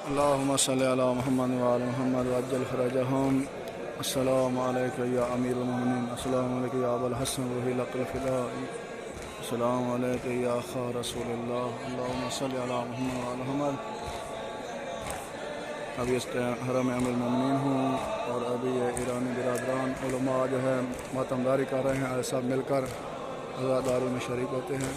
اللهم صل على محمد وعلى محمد وعجل فرجهم. السلام عليك يا أمير المؤمنين. السلام عليك يا أبا الحسن وهي الفداء. السلام عليك يا أخا رسول الله. اللهم صل على محمد وعلى محمد. अभी इस हरम अमीर मोमिनीन हूँ और अभी ये ईरानी बिरादरान उलमा जो है मातमदारी कर रहे हैं। सब मिलकर अज़ादारी में शरीक होते हैं।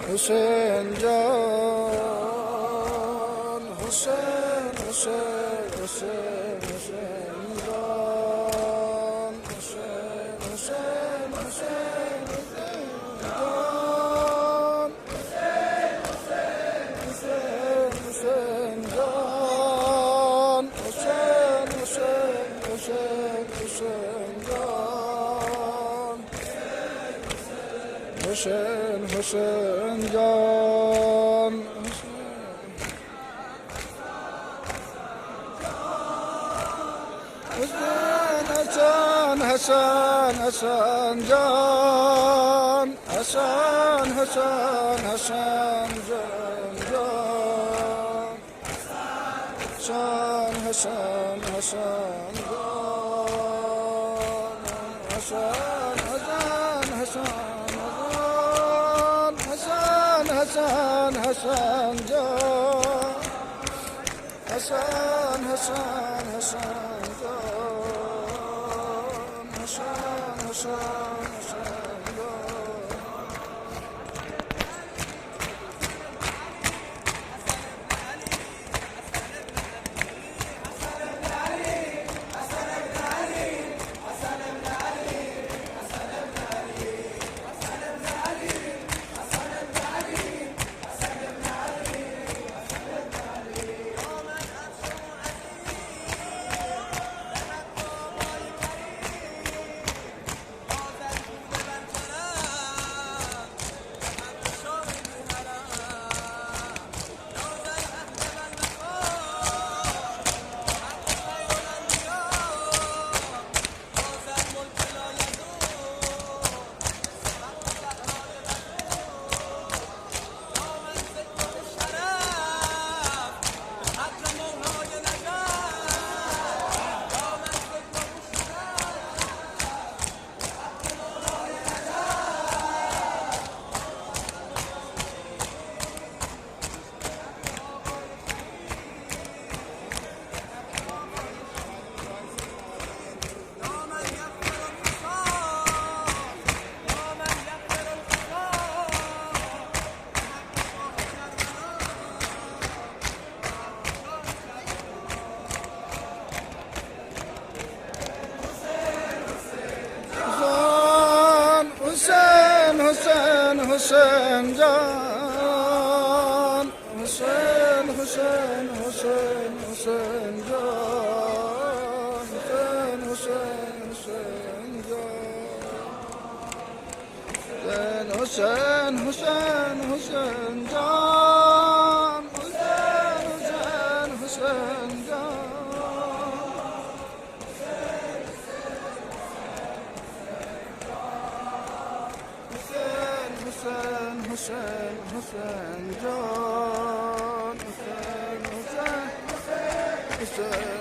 हुसैन जान हुसैन हुसैन हुसैन हुसैन जान हुसैन हुसैन हुसैन जान हुसैन हुसैन जान हुसैन हुसैन हुसैन हुसैन जान हुसैन हुसैन जान हुसैन हसन हसन जान हसन हसन हसन जान जान हसन हसन हसन जान हसन हसन हसन हसन जान हसन हसन हसन जान हसन हसन हसन जान حسین حسین جان حسین حسین حسین جان حسین حسین حسین جان حسین حسین حسین جان حسین حسین حسین جان حسین حسین حسین